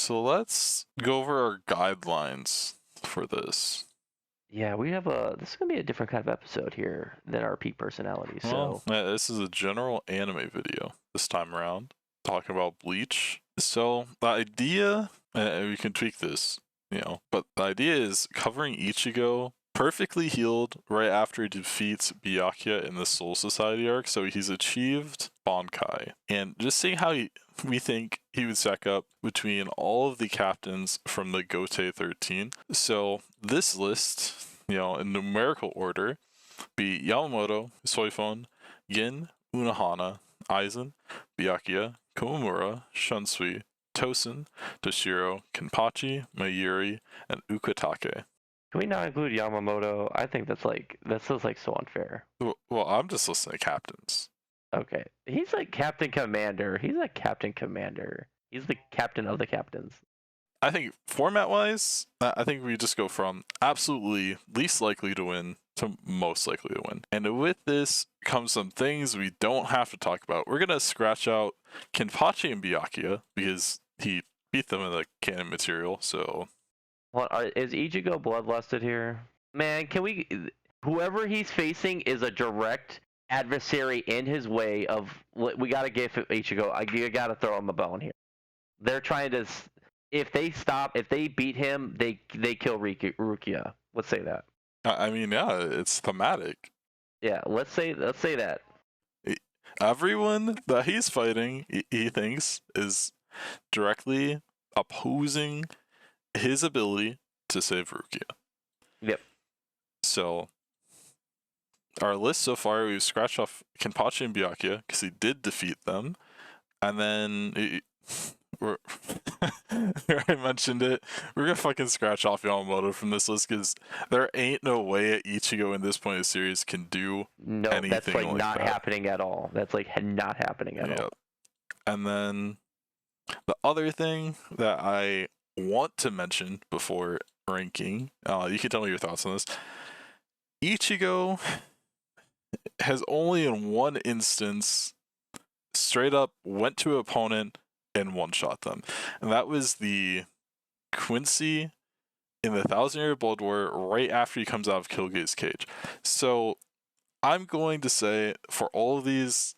So let's go over our guidelines for this. Yeah, we have this is gonna be a different kind of episode here than our peak personality. Well, So this is a general anime video this time around, talking about Bleach. So the idea, we can tweak this, but the idea is covering Ichigo perfectly healed right after he defeats Byakuya in the Soul Society arc, so he's achieved Bankai. And just seeing how we think he would stack up between all of the captains from the Gote 13. So this list, in numerical order, be Yamamoto, Soifon, Gin, Unohana, Aizen, Byakuya, Komamura, Shunsui, Tosen, Toshiro, Kenpachi, Mayuri, and Ukitake. can we not include Yamamoto? I think that's just like so unfair. Well, I'm just listening to captains. Okay, he's like Captain Commander. He's like Captain Commander. He's the captain of the captains. I think format-wise, I think we just go from absolutely least likely to win to most likely to win. And with this comes some things we don't have to talk about. We're gonna scratch out Kenpachi and Byakuya because he beat them in the canon material. So, Is Ichigo bloodlusted here? Man, can we? Whoever he's facing is a direct adversary in his way of. We gotta give Ichigo. You gotta throw him a bone here. They're trying to. If they beat him, they kill Rukia. Let's say that. I mean, yeah, it's thematic. Yeah, let's say that. Everyone that he's fighting, he thinks, is directly opposing his ability to save Rukia. Yep. So, our list so far, we've scratched off Kenpachi and Byakuya because he did defeat them. And then, I mentioned it, we're gonna fucking scratch off Yamamoto from this list because there ain't no way Ichigo in this point of the series can do anything that's like like not that. happening at all. That's like not happening at all. And then the other thing that I want to mention before ranking, you can tell me your thoughts on this. Ichigo has only in one instance straight up went to an opponent and one-shot them. And that was the Quincy in the 1,000-Year Blood War right after he comes out of Killgate's cage. So I'm going to say for all of these,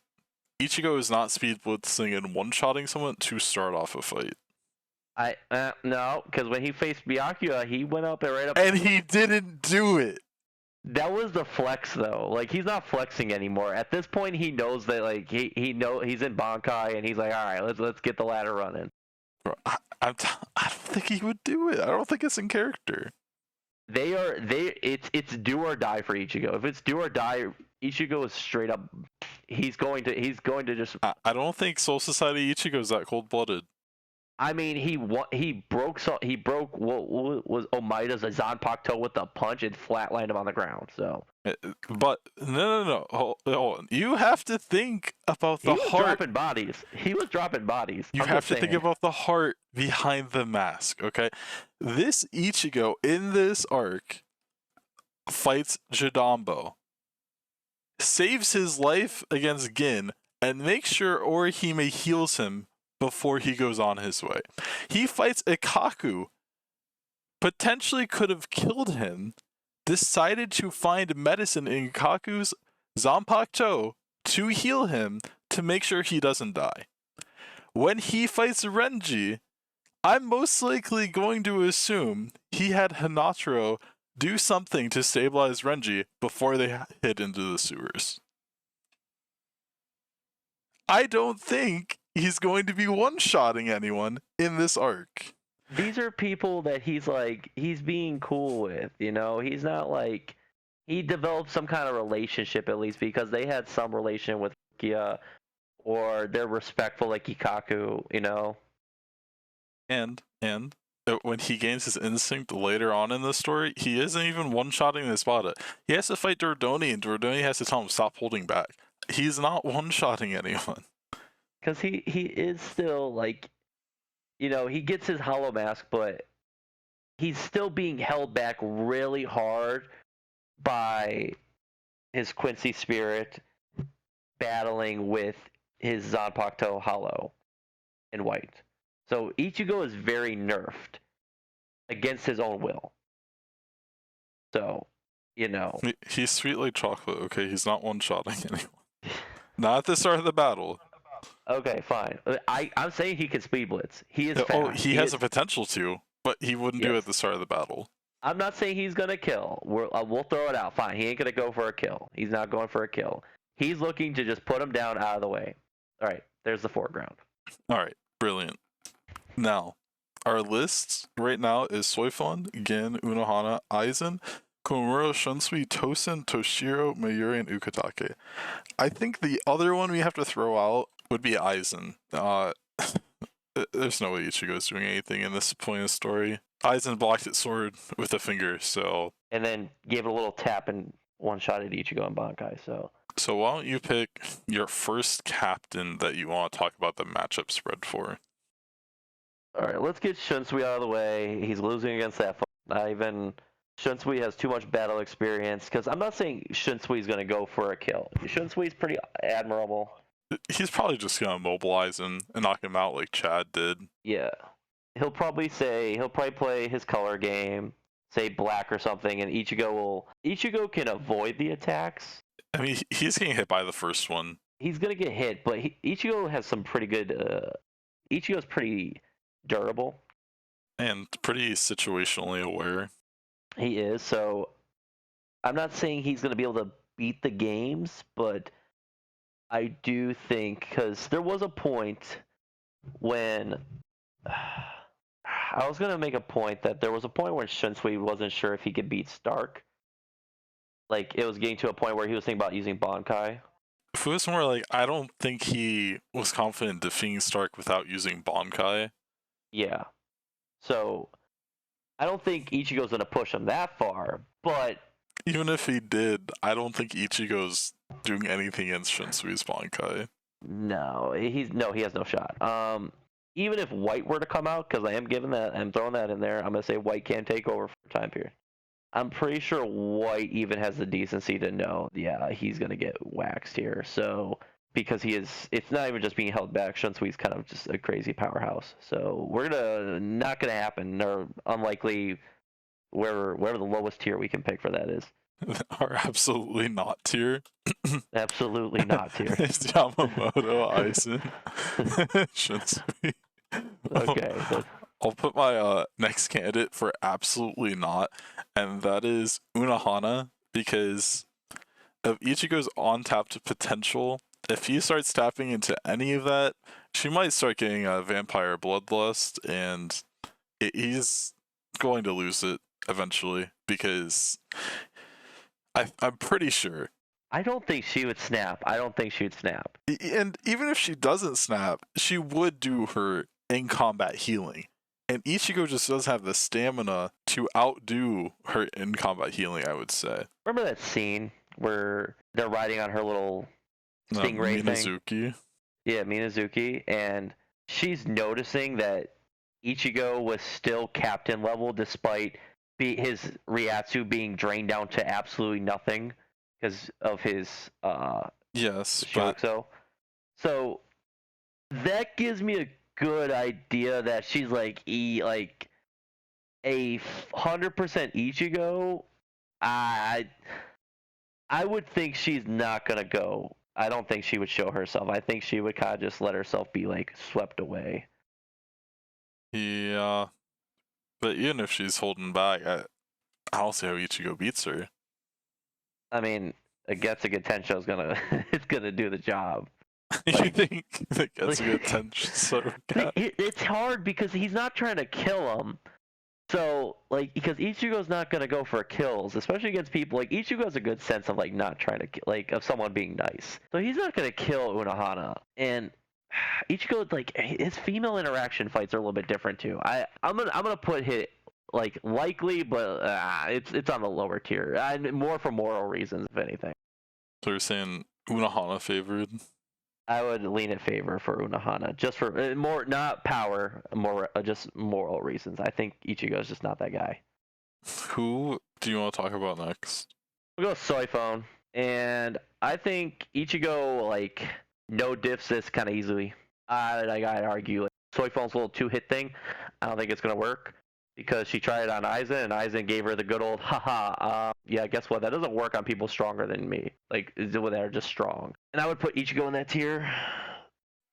Ichigo is not speed blitzing and one-shotting someone to start off a fight. No, because when he faced Byakuya, he went up and right up, and he didn't do it. That was the flex though. Like he's not flexing anymore. At this point, he knows that like he know he's in Bankai, and he's like, all right, let's get the ladder running. Bro, I don't think he would do it. I don't think it's in character. It's do or die for Ichigo. If it's do or die, Ichigo is straight up. He's going to just. I don't think Soul Society Ichigo is that cold-blooded. I mean, he broke what was Omaida's Zanpakuto with a punch and flatlined him on the ground. So, but no. Hold on. You have to think about the heart. Dropping bodies. He was dropping bodies. You have to think about the heart behind the mask. Okay, this Ichigo in this arc fights Jidambo, saves his life against Gin, and makes sure Orihime heals him before he goes on his way. He fights Ikkaku, potentially could have killed him, decided to find medicine in Ikkaku's Zanpakuto to heal him to make sure he doesn't die. When he fights Renji, I'm most likely going to assume he had Hinataro do something to stabilize Renji before they hit into the sewers. I don't think he's going to be one-shotting anyone in this arc. These are people that he's being cool with, He's not like he developed some kind of relationship at least because they had some relation with Kia, or they're respectful like Ikkaku, And when he gains his instinct later on in the story, he isn't even one-shotting the Espada. He has to fight Dordoni, and Dordoni has to tell him stop holding back. He's not one-shotting anyone. Because he is still like, he gets his hollow mask, but he's still being held back really hard by his Quincy spirit battling with his Zanpakuto hollow and white. So Ichigo is very nerfed against his own will. So, He's sweet like chocolate, okay? He's not one-shotting anyone. Not at the start of the battle. Okay, fine. I'm saying he can speed blitz. He is fast. Oh, he has a potential to, but he wouldn't do it Yes. at the start of the battle. I'm not saying he's gonna kill. We'll throw it out. Fine. He ain't gonna go for a kill. He's not going for a kill. He's looking to just put him down out of the way. All right. There's the foreground. All right, brilliant. Now, our list right now is Soifon, Gin, Unohana, Aizen, Komamura, Shunsui, Tosen, Toshiro, Mayuri, and Ukitake. I think the other one we have to throw out would be Aizen. There's no way Ichigo's doing anything in this point of the story. Aizen blocked its sword with a finger, so... And then gave it a little tap and one shot at Ichigo and Bankai, so... So why don't you pick your first captain that you want to talk about the matchup spread for? Alright, let's get Shunsui out of the way. He's losing against that. Shunsui has too much battle experience, because I'm not saying Shunsui's going to go for a kill. Shunsui's pretty admirable. He's probably just going to mobilize him and knock him out like Chad did. Yeah. He'll probably play his color game, say black or something, and Ichigo can avoid the attacks. I mean, he's getting hit by the first one. He's going to get hit, but Ichigo has some pretty good... Ichigo's pretty durable. And pretty situationally aware. He is, so I'm not saying he's going to be able to beat the games, but I do think, because there was a point when I was going to make a point that there was a point where Shunsui wasn't sure if he could beat Stark. Like, it was getting to a point where he was thinking about using Bankai. If it was more like, I don't think he was confident defeating Stark without using Bankai. Yeah. So, I don't think Ichigo's going to push him that far, but... Even if he did, I don't think Ichigo's doing anything against Shinsui's Bankai. No, he has no shot. Even if White were to come out, because I'm throwing that in there, I'm going to say White can take over for a time period. I'm pretty sure White even has the decency to know, yeah, he's going to get waxed here. So, because it's not even just being held back, Shunsui's kind of just a crazy powerhouse. So, not going to happen, or unlikely, wherever the lowest tier we can pick for that is. Are absolutely not tier. Absolutely not tier. It's Yamamoto, Aizen, Shunsui. Okay. I'll put my next candidate for absolutely not, and that is Unohana, because of Ichigo's on-tapped potential. If he starts tapping into any of that, she might start getting a vampire bloodlust, and he's going to lose it eventually, because I'm pretty sure. I don't think she would snap. And even if she doesn't snap, she would do her in-combat healing. And Ichigo just doesn't have the stamina to outdo her in-combat healing, I would say. Remember that scene where they're riding on her little stingray thing? Minazuki. Yeah, Minazuki. And she's noticing that Ichigo was still captain level despite his Ryatsu being drained down to absolutely nothing because of his yes, Shakuso. So that gives me a good idea that she's like a 100% Ichigo. I would think she's not gonna go. I don't think she would show herself. I think she would kind of just let herself be like swept away. Yeah, but even if she's holding back, I don't see how Ichigo beats her. I mean, Getsuga Tenshou is gonna do the job. You think that Getsuga Tenshou? It's hard because he's not trying to kill him. So, because Ichigo's not gonna go for kills, especially against people. Ichigo has a good sense of not trying to of someone being nice. So he's not gonna kill Unohana. And Ichigo, his female interaction fights are a little bit different too. I'm gonna put it likely, but it's on the lower tier. More for moral reasons, if anything. So you're saying Unohana favored? I would lean in favor for Unohana, just for more, not power, more just moral reasons. I think Ichigo's just not that guy. Who do you want to talk about next? We'll go Soifon, and I think Ichigo no diffs this kind of easily. I'd argue Soifon's little 2-hit thing. I don't think it's gonna work because she tried it on Aizen, and Aizen gave her the good old haha. Yeah, guess what? That doesn't work on people stronger than me. Like they're just strong. And I would put Ichigo in that tier.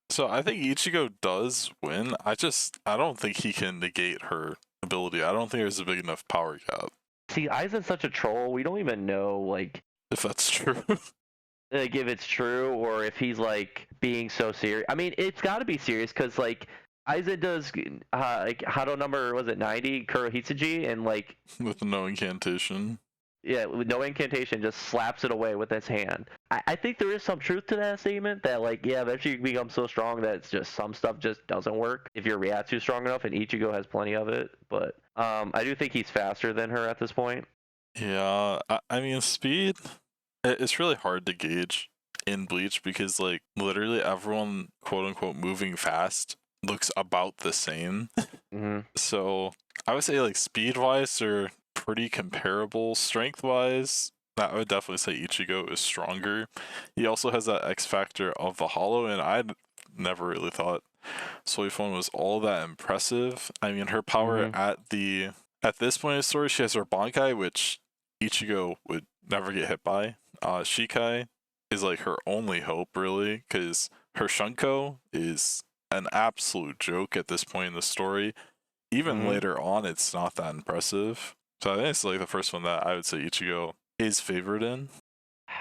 So I think Ichigo does win. I don't think he can negate her ability. I don't think there's a big enough power gap. See, Aizen's such a troll. We don't even know like If that's true. if it's true or if he's like being so serious. I mean, it's got to be serious because like Aizen does like Hado number was it 90 Kurohitsuji and like With no incantation. yeah with no incantation just slaps it away with his hand. I think there is some truth to that statement that like yeah eventually you become so strong that it's just some stuff just doesn't work if your Ryatsu's strong enough and Ichigo has plenty of it. But I do think he's faster than her at this point. Yeah, I mean, speed, it's really hard to gauge in Bleach because, like, literally everyone, quote unquote, moving fast looks about the same. Hmm. So I would say, like, speed wise, they're pretty comparable. Strength wise, I would definitely say Ichigo is stronger. He also has that X factor of the hollow, and I'd never really thought Soifon was all that impressive. I mean, her power at this point in the story, she has her Bankai, which Ichigo would never get hit by. Shikai is like her only hope, really, because her Shunko is an absolute joke at this point in the story. Even later on, it's not that impressive. So I think it's like the first one that I would say Ichigo is favored in.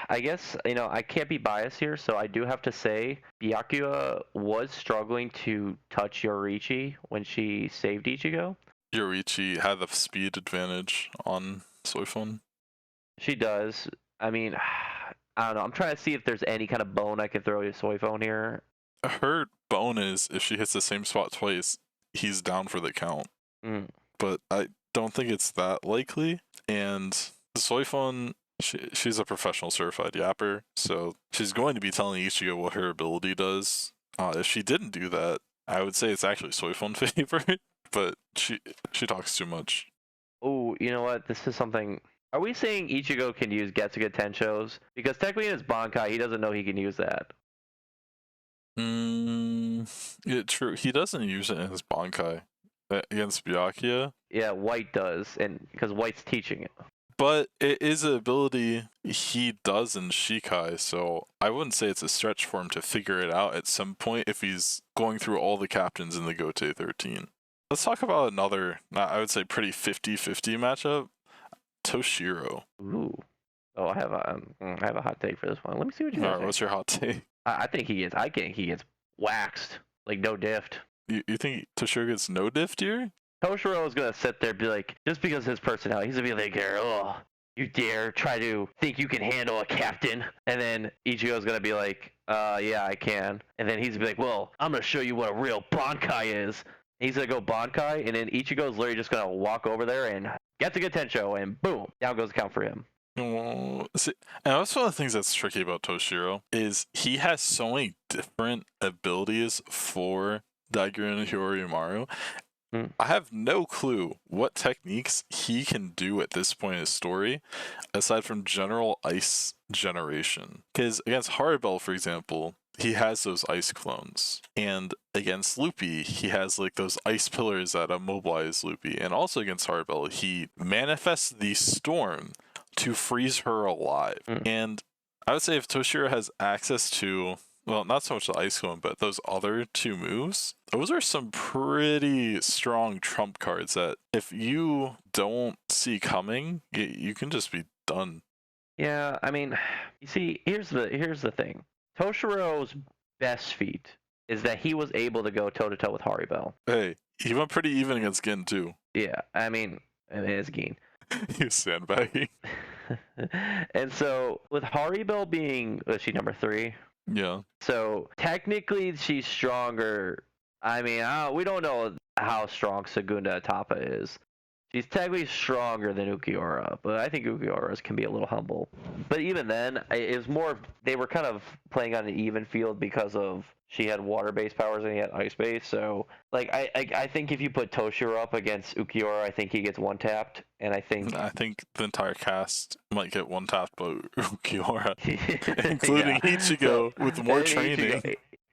I guess, I can't be biased here, so I do have to say Byakuya was struggling to touch Yorichi when she saved Ichigo. Yorichi had the speed advantage on Soifon. She does. I mean, I don't know. I'm trying to see if there's any kind of bone I could throw to Soifon here. Her bone is if she hits the same spot twice, he's down for the count. Mm. But I don't think it's that likely. And Soifon, she's a professional certified yapper, so she's going to be telling Ichigo what her ability does. If she didn't do that, I would say it's actually Soifon favorite, but she talks too much. Oh, you know what? This is something. Are we saying Ichigo can use Getsuga Tenshous? Because technically in his Bankai, he doesn't know he can use that. Yeah, true. He doesn't use it in his Bankai against Byakuya. Yeah, White does, and because White's teaching it. But it is an ability he does in Shikai, so I wouldn't say it's a stretch for him to figure it out at some point if he's going through all the captains in the Gote 13. Let's talk about another, I would say, pretty 50-50 matchup. Toshiro. Ooh. Oh, I have a hot take for this one. Let me see what you All guys right, what's your hot take? I think he gets waxed. Like, no dift. You think Toshiro gets no diff here? Toshiro is going to sit there and be like, just because of his personality, he's going to be like, oh, you dare try to think you can handle a captain. And then Ichigo's going to be like, yeah, I can. And then he's going to be like, well, I'm going to show you what a real Bankai is. And he's going to go Bankai, and then Ichigo's literally just going to walk over there and get to Tensho, and boom, down goes the count for him. See, and that's one of the things that's tricky about Toshiro is he has so many different abilities for Daiguru and Hyorimaru. I have no clue what techniques he can do at this point in his story, aside from general ice generation. Because against Haribel, for example, he has those ice clones. And against Loopy, he has like those ice pillars that immobilize Loopy. And also against Haribel, he manifests the storm to freeze her alive. And I would say if Toshiro has access to, well, not so much the ice clone, but those other two moves, those are some pretty strong trump cards that if you don't see coming, you can just be done. Yeah, I mean, you see, here's the thing. Toshiro's best feat is that he was able to go toe to toe with Haribel. Hey, he went pretty even against Gin too. Yeah, I mean, it is Gin. He was sandbagging. And so with Haribel being, was she number 3? Yeah. So technically she's stronger. I mean, we don't know how strong Segunda Atapa is. She's technically stronger than Ukiura, but I think Ukiura's can be a little humble. But even then, it was more, they were kind of playing on an even field because of she had water-based powers and he had ice-based. So, like, I think if you put Toshiro up against Ukiura, I think he gets one-tapped. And I think the entire cast might get one-tapped by Ukiura, including Ichigo with more training.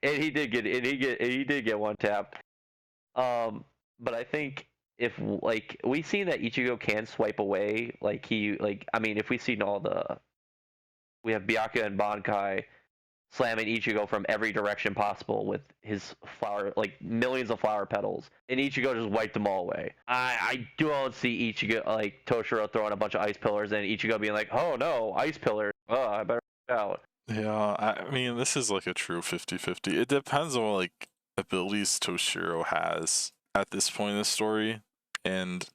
And he did get one-tapped. But I think if like we see that Ichigo can swipe away, like I mean, if we seen all the we have Byakuya and Bankai slamming Ichigo from every direction possible with his flower, like millions of flower petals, and Ichigo just wiped them all away. I don't see Ichigo like Toshiro throwing a bunch of ice pillars and Ichigo being like, "Oh no, ice pillars! Oh, I better get out." Yeah, I mean, this is like a true 50-50. It depends on what like abilities Toshiro has at this point in the story, and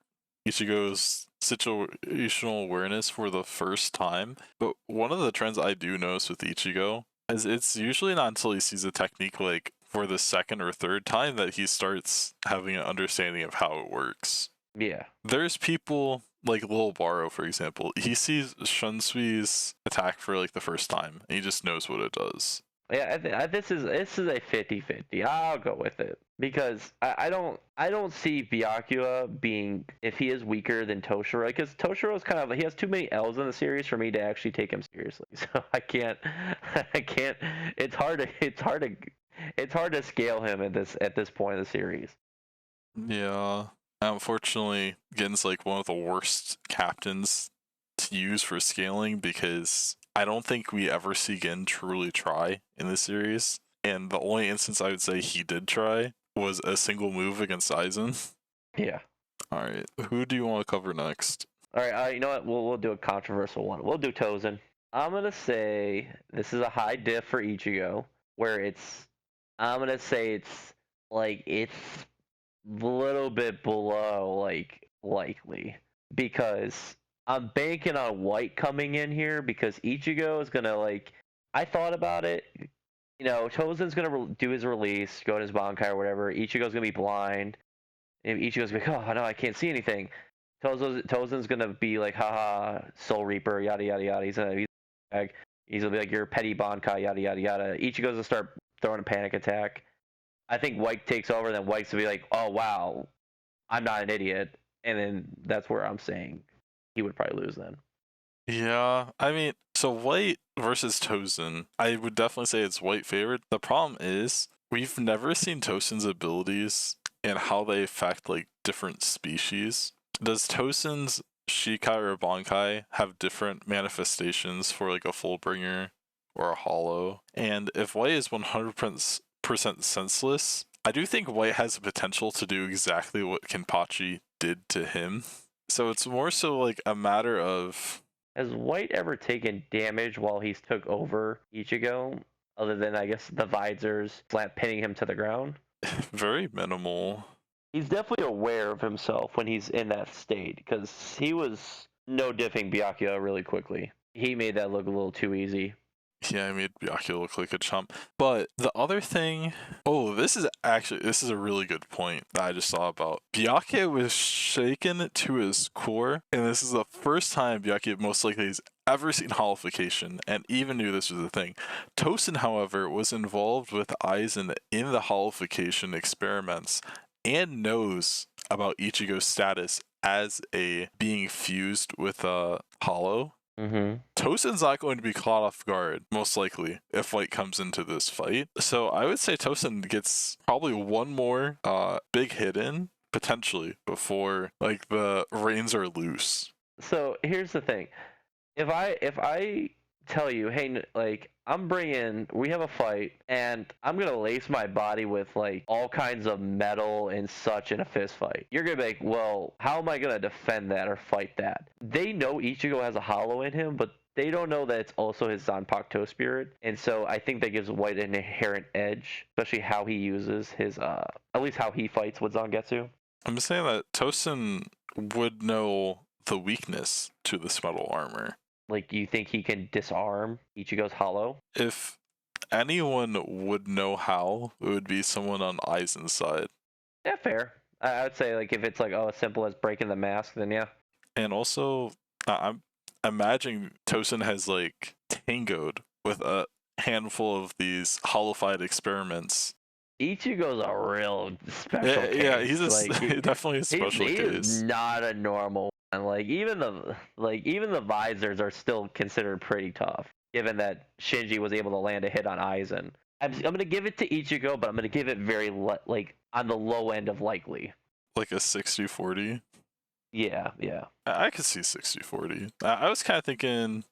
Ichigo's situational awareness for the first time. But one of the trends I do notice with Ichigo is it's usually not until he sees a technique like for the second or third time that he starts having an understanding of how it works. Yeah. There's people like Lil Baro, for example. He sees Shunsui's attack for like the first time, and he just knows what it does. Yeah, this is a 50-50. I'll go with it because I don't see Byakuya being, if he is weaker than Toshiro, because Toshiro is kind of, he has too many L's in the series for me to actually take him seriously. So I can't. It's hard to scale him at this point of the series. Yeah. Unfortunately, Gen's like one of the worst captains to use for scaling because I don't think we ever see Gen truly try in the series. And the only instance I would say he did try was a single move against Aizen. Yeah. Alright, who do you want to cover next? All right. You know what? We'll do a controversial one. We'll do Tosen. I'm gonna say this is a high diff for Ichigo, where I'm gonna say it's a little bit below like likely because I'm banking on White coming in here because Ichigo is gonna like. I thought about it. You know, Tozen's gonna do his release, go to his Bankai or whatever. Ichigo's gonna be blind, and Ichigo's gonna be like, oh no, I can't see anything. Tozen's gonna be like, haha, Soul Reaper, yada yada yada. He's gonna be like, you're petty Bankai, yada yada yada. Ichigo's gonna start throwing a panic attack. I think White takes over, then White's gonna be like, oh wow, I'm not an idiot, and then that's where I'm saying he would probably lose then. Yeah, I mean, so White versus Tosen, I would definitely say it's White favorite. The problem is we've never seen Tosen's abilities and how they affect like different species. Does Tosen's Shikai or Bankai have different manifestations for like a Fullbringer or a Hollow? And if White is 100% senseless, I do think White has the potential to do exactly what Kenpachi did to him. So it's more so like a matter of, has White ever taken damage while he's took over Ichigo, other than I guess the visors pinning him to the ground? very minimal. He's definitely aware of himself when he's in that state, because he was no diffing Byakuya really quickly. He made that look a little too easy. Yeah, I made Byakuya look like a chump. But the other thing, this is a really good point that I just saw about. Byakuya was shaken to his core, and this is the first time Byakuya most likely has ever seen holification, and even knew this was a thing. Tosen, however, was involved with Aizen in the holification experiments and knows about Ichigo's status as a being fused with a hollow. Mm-hmm. Tosen's not going to be caught off guard, most likely, if White comes into this fight. So I would say Tosen gets probably one more big hit in, potentially, before like the reins are loose. So here's the thing: if I tell you, hey, like we have a fight, and I'm gonna lace my body with like all kinds of metal and such in a fist fight, you're gonna be like, well, how am I gonna defend that or fight that? They know Ichigo has a hollow in him, but they don't know that it's also his Zanpakuto spirit, and so I think that gives White an inherent edge, especially how he uses his at least how he fights with Zangetsu. I'm saying that Tosen would know the weakness to this metal armor. Like, you think he can disarm Ichigo's hollow? If anyone would know how, it would be someone on Aizen's side. Yeah, fair. I would say, like, if it's like, as simple as breaking the mask, then yeah. And also, I'm imagining Tosen has like tangoed with a handful of these holified experiments. Ichigo's a real special case. Yeah, he's definitely a special he case. Is not a normal one. Like, even the visors are still considered pretty tough, given that Shinji was able to land a hit on Aizen. I'm gonna give it to Ichigo, but I'm gonna give it very like on the low end of likely. Like a 60-40. Yeah, yeah. I could see 60-40. I was kind of thinking.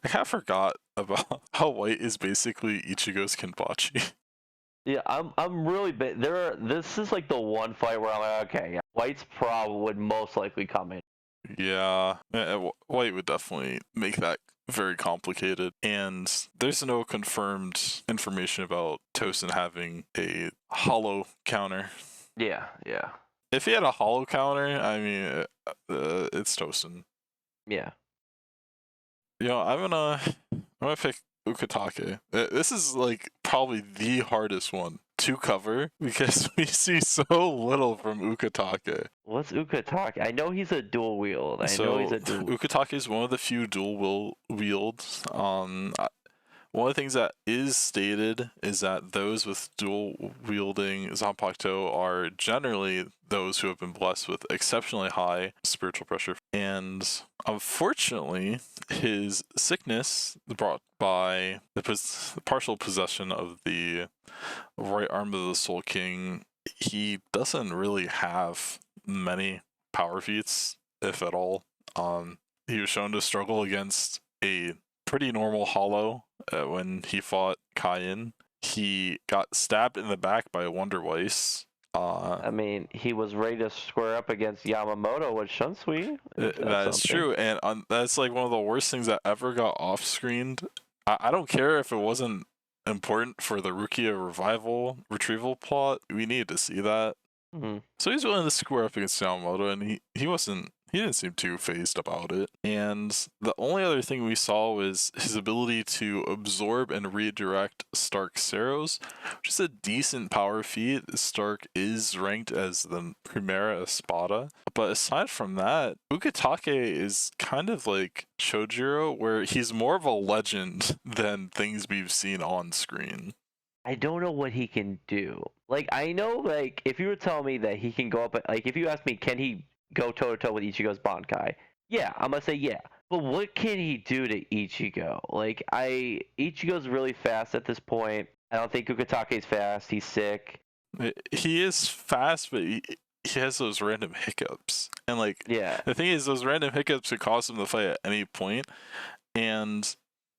I kind of forgot about how White is basically Ichigo's Kenpachi. Yeah, I'm really this is like the one fight where I'm like, okay, yeah, White's prob would most likely come in. Yeah, White would definitely make that very complicated. And there's no confirmed information about Tosen having a hollow counter. Yeah, yeah, If he had a hollow counter, I mean, it's Tosen. yeah. I'm gonna pick Ukitake. This is like probably the hardest one to cover because we see so little from Ukitake. What's Ukitake? I know he's a dual wield. Ukitake is one of the few dual wields. One of the things that is stated is that those with dual wielding Zanpakuto are generally those who have been blessed with exceptionally high spiritual pressure. And unfortunately, his sickness brought by the partial possession of the right arm of the Soul King, he doesn't really have many power feats, if at all. He was shown to struggle against a pretty normal hollow when he fought Kaien. He got stabbed in the back by a Wonder Weiss. I mean, he was ready to square up against Yamamoto with Shunsui. That is true, and that's like one of the worst things that ever got off-screened. I don't care if it wasn't important for the Rukia retrieval plot. We needed to see that. Mm-hmm. So he's willing to square up against Yamamoto, and he didn't seem too phased about it. And the only other thing we saw was his ability to absorb and redirect Stark's arrows, which is a decent power feat. Stark is ranked as the Primera Espada. But aside from that, Ukitake is kind of like Shojiro, where he's more of a legend than things we've seen on screen. I don't know what he can do. Like, I know, like, if you were telling me that he can go up, like, if you asked me, can he go toe to toe with Ichigo's Bankai? Yeah, I'm gonna say yeah. But what can he do to Ichigo? Like, Ichigo's really fast at this point. I don't think Ukitake's fast. He's sick. He is fast, but he has those random hiccups. And, like, Yeah. the thing is, those random hiccups could cause him to fight at any point. And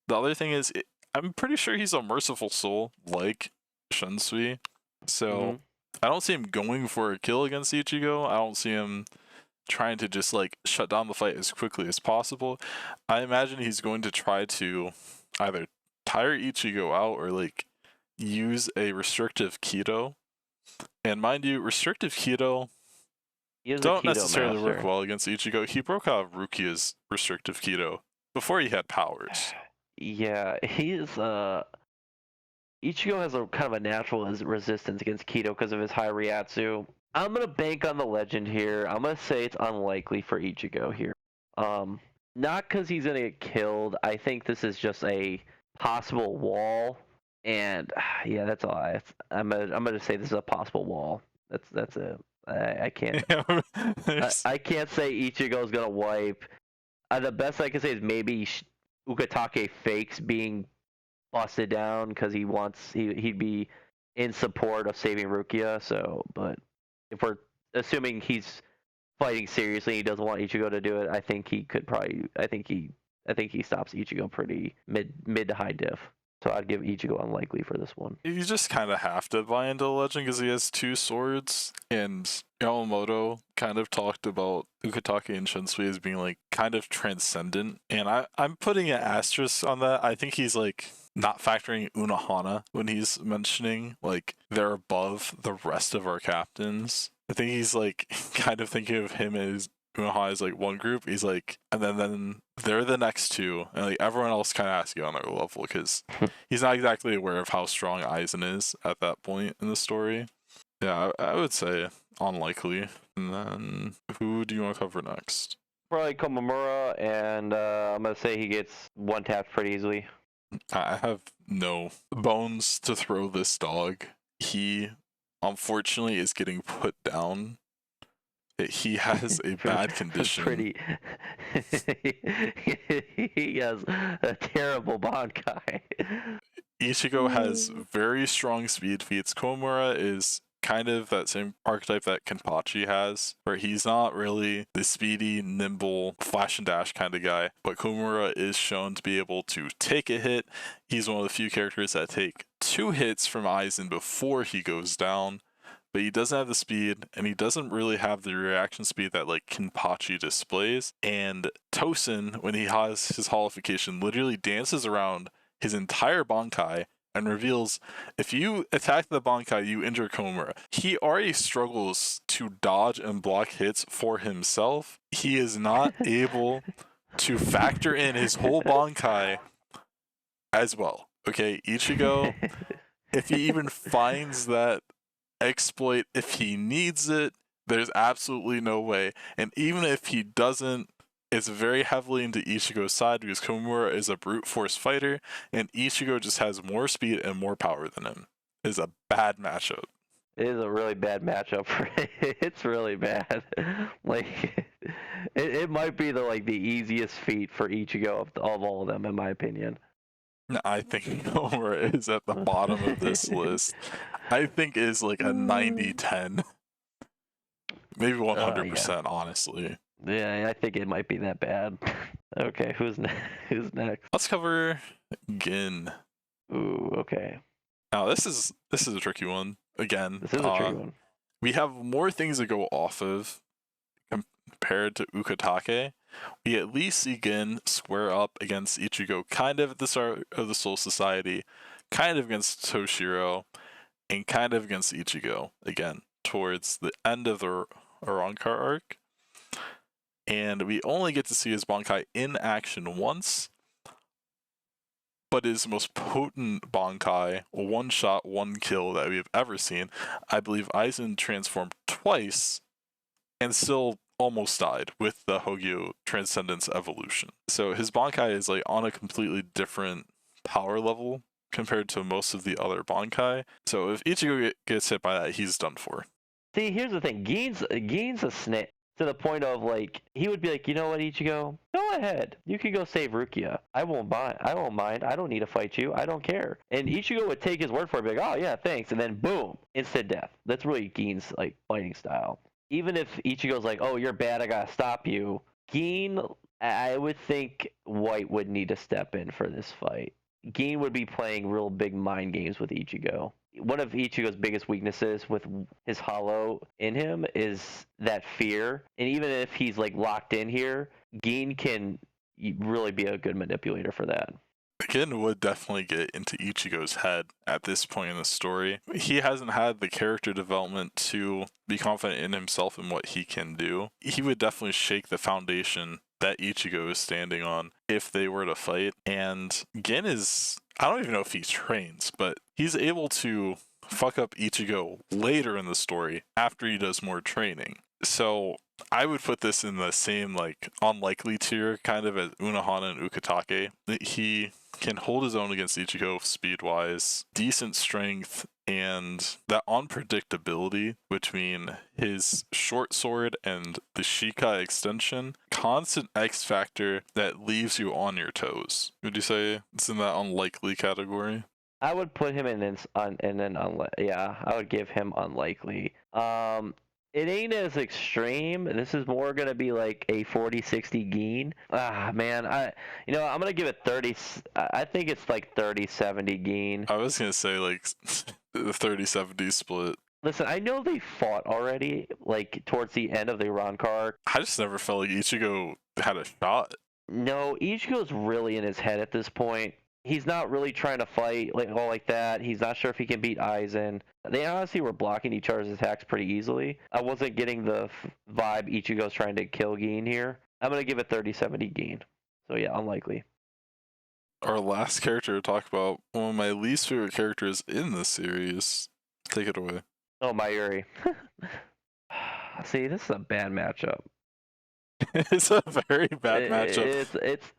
the other thing is, I'm pretty sure he's a merciful soul, like Shunsui. So I don't see him going for a kill against Ichigo. I don't see him trying to just like shut down the fight as quickly as possible. I imagine he's going to try to either tire Ichigo out or like use a restrictive keto. And mind you, restrictive keto don't necessarily work well against Ichigo. He broke out of Rukia's restrictive keto before he had powers. Yeah, Ichigo has a kind of a natural resistance against keto because of his high Ryatsu. I'm gonna bank on the legend here. I'm gonna say it's unlikely for Ichigo here. Not because he's gonna get killed. I think this is just a possible wall, and yeah, that's all. I'm gonna say this is a possible wall. That's it. I can't. I can't say Ichigo's gonna wipe. The best I can say is maybe Ukitake fakes being busted down because he'd be in support of saving Rukia. So, but if we're assuming he's fighting seriously, he doesn't want Ichigo to do it. I think he could probably. I think he stops Ichigo pretty mid to high diff. So I'd give Ichigo unlikely for this one. You just kind of have to buy into the legend because he has two swords, and Yamamoto kind of talked about Ukitake and Shunsui as being like kind of transcendent, and I'm putting an asterisk on that. I think he's like not factoring Unohana when he's mentioning like they're above the rest of our captains. I think he's like kind of thinking of him as Unohana is like one group. He's like, and then they're the next two, and like everyone else kind of has to get on their level because he's not exactly aware of how strong Aizen is at that point in the story. Yeah, I would say unlikely. And then who do you want to cover next? Probably Komamura, and I'm gonna say he gets one tapped pretty easily. I have no bones to throw this dog. He unfortunately is getting put down. He has a bad condition. He has a terrible Bankai. Ichigo has very strong speed feats. Komamura is kind of that same archetype that Kenpachi has, where he's not really the speedy, nimble, flash and dash kind of guy, but Komamura is shown to be able to take a hit. He's one of the few characters that take 2 hits from Aizen before he goes down, but he doesn't have the speed, and he doesn't really have the reaction speed that like Kenpachi displays. And Tosen, when he has his holification, literally dances around his entire Bankai and reveals if you attack the Bankai, you injure Komamura. He already struggles to dodge and block hits for himself. He is not able to factor in his whole Bankai as well. Okay, Ichigo, if he even finds that exploit, if he needs it, there's absolutely no way. And even if he doesn't, it's very heavily into Ichigo's side because Komamura is a brute force fighter, and Ichigo just has more speed and more power than him. It's a bad matchup. It is a really bad matchup for it's really bad. Like it might be the easiest feat for Ichigo of all of them, in my opinion. I think Komamura is at the bottom of this list. I think is like a 90-10. Maybe 100%, honestly. Yeah, I think it might be that bad. Okay, who's next? Let's cover Gin. Ooh, okay. Now this is a tricky one. Again, This is a tricky one. We have more things to go off of compared to Ukitake. We at least see Gin square up against Ichigo, kind of at the start of the Soul Society, kind of against Toshiro, and kind of against Ichigo again towards the end of the Arrancar arc. And we only get to see his Bankai in action once, but his most potent Bankai, one shot, one kill that we have ever seen. I believe Aizen transformed twice and still almost died with the Hogyo Transcendence Evolution. So his Bankai is like on a completely different power level compared to most of the other Bankai. So if Ichigo gets hit by that, he's done for. See, here's the thing. Gin's a snake to the point of he would be like, you know what, Ichigo, go ahead. You can go save Rukia. I won't mind. I don't need to fight you. I don't care. And Ichigo would take his word for it, be like, oh yeah, thanks, and then boom, instant death. That's really Gin's fighting style. Even if Ichigo's like, oh, you're bad, I gotta stop you. Gin, I would think White would need to step in for this fight. Gin would be playing real big mind games with Ichigo. One of Ichigo's biggest weaknesses with his hollow in him is that fear. And even if he's locked in here, Gin can really be a good manipulator for that. Gin would definitely get into Ichigo's head at this point in the story. He hasn't had the character development to be confident in himself and what he can do. He would definitely shake the foundation that Ichigo is standing on if they were to fight. And Gin is, I don't even know if he trains, but he's able to fuck up Ichigo later in the story after he does more training. So I would put this in the same unlikely tier kind of as Unohana and Ukitake. He can hold his own against Ichigo speed-wise, decent strength, and that unpredictability between his short sword and the Shika extension, constant X factor that leaves you on your toes. Would you say it's in that unlikely category? I would put him I would give him unlikely. It ain't as extreme. This is more gonna be like a 40-60 Gin. Man, I'm gonna give it 30. I think it's 30-70 Gin. I was gonna say the 30-70 split. Listen, I know they fought already, towards the end of the Arrancar. I just never felt like Ichigo had a shot. No, Ichigo's really in his head at this point. He's not really trying to fight all like that. He's not sure if he can beat Aizen. They honestly were blocking each other's attacks pretty easily. I wasn't getting the vibe Ichigo's trying to kill Gin here. I'm going to give it 30-70 Gin. So yeah, unlikely. Our last character to talk about, one of my least favorite characters in this series. Take it away. Oh, Mayuri. See, this is a bad matchup. It's a very bad matchup. It's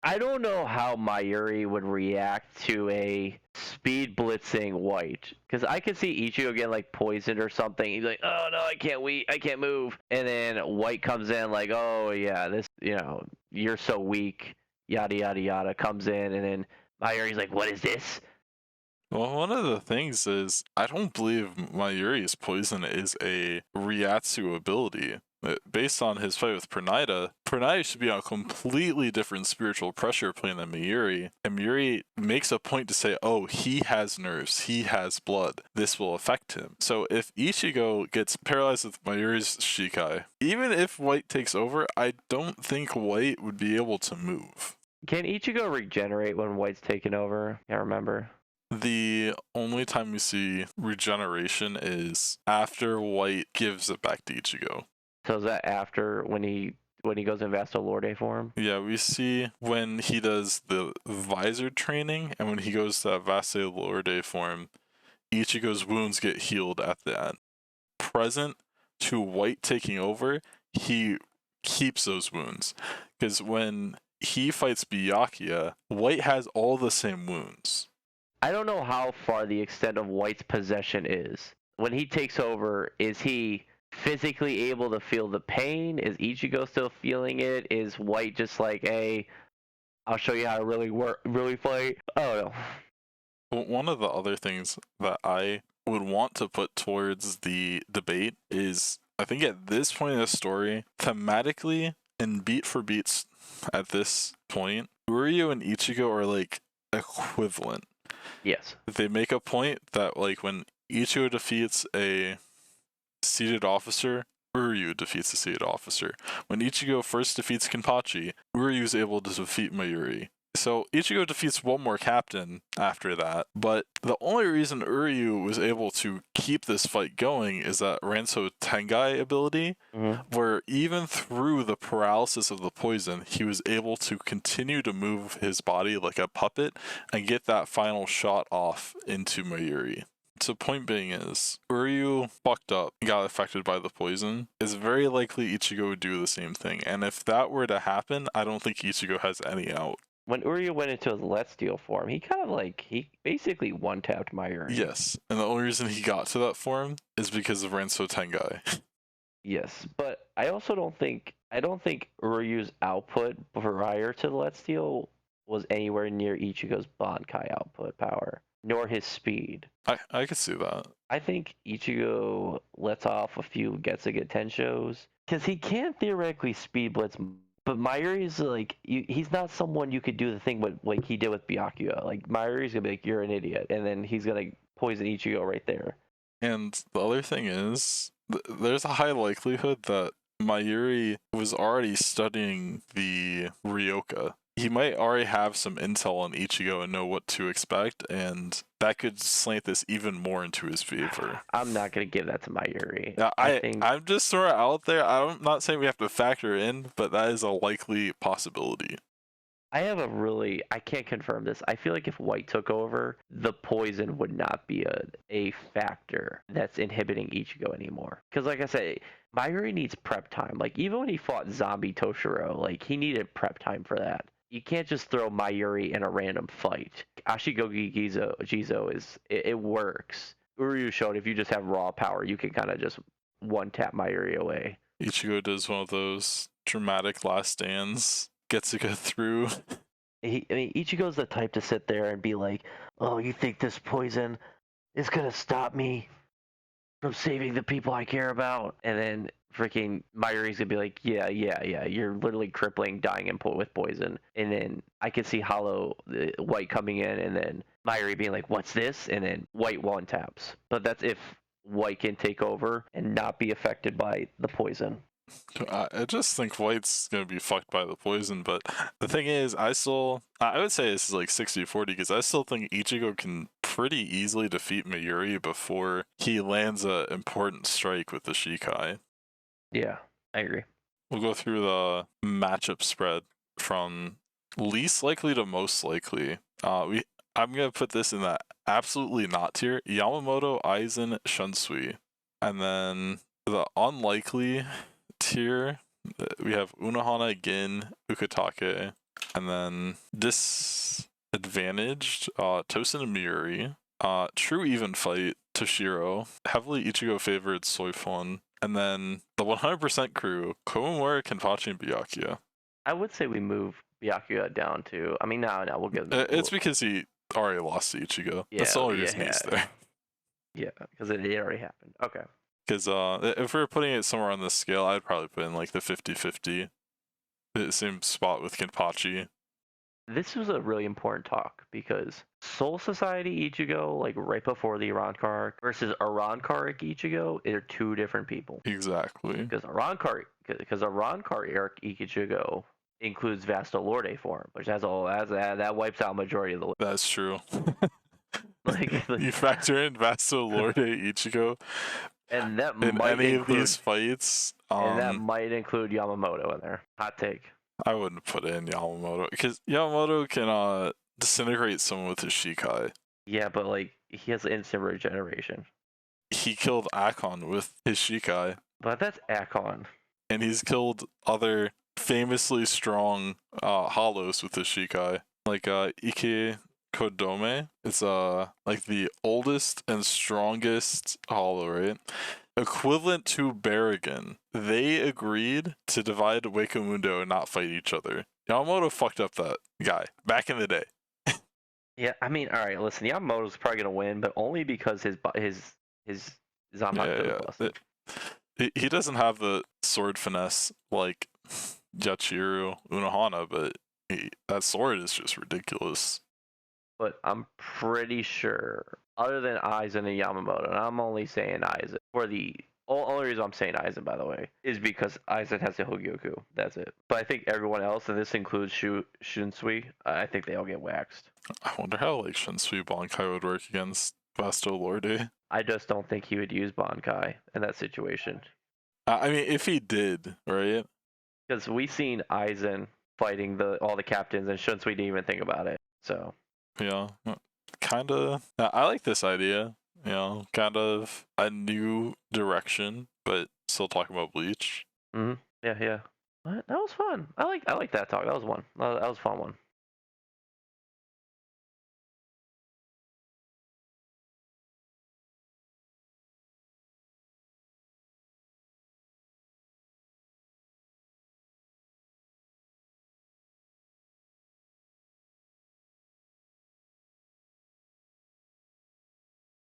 I don't know how Mayuri would react to a speed blitzing White, because I could see Ichigo getting poisoned or something. He's like, oh no, I can't move, and then White comes in oh yeah, this you're so weak, yada yada yada, comes in, and then Mayuri's like, what is this? Well, one of the things is I don't believe Mayuri's poison is a Ryatsu ability. Based on his fight with Pernida, Pernida should be on a completely different spiritual pressure plane than Mayuri. And Mayuri makes a point to say, oh, he has nerves, he has blood, this will affect him. So if Ichigo gets paralyzed with Mayuri's Shikai, even if White takes over, I don't think White would be able to move. Can Ichigo regenerate when White's taken over? Can't remember. The only time we see regeneration is after White gives it back to Ichigo. So is that after when he goes in Vasto Lorde form? Yeah, we see when he does the visor training and when he goes to Vaste Lorde form, Ichigo's wounds get healed at the end. Present to White taking over, he keeps those wounds. Because when he fights Byakuya, White has all the same wounds. I don't know how far the extent of White's possession is. When he takes over, is he physically able to feel the pain? Is Ichigo still feeling it? Is White just like, hey, I'll show you how to really fight? I don't know. Well, one of the other things that I would want to put towards the debate is I think at this point in the story, thematically and beat for beats at this point, Uryu and Ichigo are like equivalent. Yes. They make a point that like when Ichigo defeats a seated officer, Uryu defeats a seated officer. When Ichigo first defeats Kenpachi, Uryu is able to defeat Mayuri. So Ichigo defeats one more captain after that, but the only reason Uryu was able to keep this fight going is that Ranso Tengai ability, where even through the paralysis of the poison, he was able to continue to move his body like a puppet and get that final shot off into Mayuri. So point being is, Uryu fucked up and got affected by the poison. It's very likely Ichigo would do the same thing, and if that were to happen, I don't think Ichigo has any out. When Uryu went into his Let's Deal form, he kind of like, he basically one-tapped Mayuri. Yes, and the only reason he got to that form is because of Ranso Tengai. Yes, but I also don't think Uryu's output prior to the Let's Deal was anywhere near Ichigo's Bankai output power, nor his speed. I could see that. I think Ichigo lets off a few Getsuga Tenshous, because he can theoretically speed blitz, but Mayuri's like, he's not someone you could do the thing with, like he did with Byakuya. Like, Mayuri's gonna be like, you're an idiot, and then he's gonna poison Ichigo right there. And the other thing is, there's a high likelihood that Mayuri was already studying the Ryoka. He might already have some intel on Ichigo and know what to expect, and that could slant this even more into his favor. I'm not going to give that to Mayuri. Now, I'm just throwing it out there. I'm not saying we have to factor in, but that is a likely possibility. I can't confirm this. I feel like if White took over, the poison would not be a factor that's inhibiting Ichigo anymore. Because like I said, Mayuri needs prep time. Like, even when he fought Zombie Toshiro, like, he needed prep time for that. You can't just throw Mayuri in a random fight. Ashigogi Jizo it works. Uryu showed if you just have raw power, you can kind of just one-tap Mayuri away. Ichigo does one of those dramatic last stands. Getsuga through. Ichigo's the type to sit there and be like, oh, you think this poison is going to stop me from saving the people I care about? And then freaking Mayuri's going to be like, yeah, you're literally crippling, dying with poison. And then I could see White coming in, and then Mayuri being like, what's this? And then White one taps. But that's if White can take over and not be affected by the poison. I just think White's going to be fucked by the poison, but the thing is, I would say this is like 60-40, because I still think Ichigo can pretty easily defeat Mayuri before he lands an important strike with the Shikai. Yeah, I agree. We'll go through the matchup spread from least likely to most likely. I'm going to put this in that absolutely not tier. Yamamoto, Aizen, Shunsui. And then the unlikely tier, we have Unohana, Gin, Ukitake, and then disadvantaged, Tosen and Mayuri. True even fight, Toshiro. Heavily Ichigo favored, Soifon. And then the 100% crew, Komamura, Kenpachi, and Byakuya. I would say we move Byakuya down to. I mean, no, we'll get. It's because he already lost to Ichigo. That's the only reason he's there. Yeah, because it already happened. Okay. Because if we were putting it somewhere on the scale, I'd probably put in like the 50-50. The same spot with Kenpachi. This was a really important talk because Soul Society Ichigo, like right before the Arrancar arc, versus Arrancar arc Ichigo, they're two different people. Exactly. Because Arrancar arc Ichigo includes Vasto Lorde form, which that wipes out majority of the list. That's true. like You factor in Vasto Lorde Ichigo and that in might any include, of these fights. and that might include Yamamoto in there. Hot take. I wouldn't put in Yamamoto because Yamamoto can disintegrate someone with his Shikai. Yeah, but like he has instant regeneration. He killed Akon with his Shikai. But that's Akon. And he's killed other famously strong hollows with his Shikai. Like Ike Kodome. It's like the oldest and strongest hollow, right? Equivalent to Barragan. They agreed to divide Wakamundo and not fight each other. Yamamoto fucked up that guy back in the day. Yeah, I mean, all right. Listen, Yamamoto's probably gonna win, but only because his Zanpakuto is busted. He doesn't have the sword finesse like Yachiru Unohana, but that sword is just ridiculous. But I'm pretty sure, other than Aizen and Yamamoto, and I'm only saying Aizen for the only reason I'm saying Aizen, by the way, is because Aizen has the Hogyoku. That's it. But I think everyone else, and this includes Shunsui, I think they all get waxed. I wonder how like Shunsui Bankai would work against Vasto Lorde. I just don't think he would use Bankai in that situation. I mean, if he did, right? Because we've seen Aizen fighting all the captains, and Shunsui didn't even think about it. So yeah, kind of. I like this idea. Kind of a new direction, but still talking about Bleach. Yeah. That was fun. I like that talk. That was one. That was a fun one.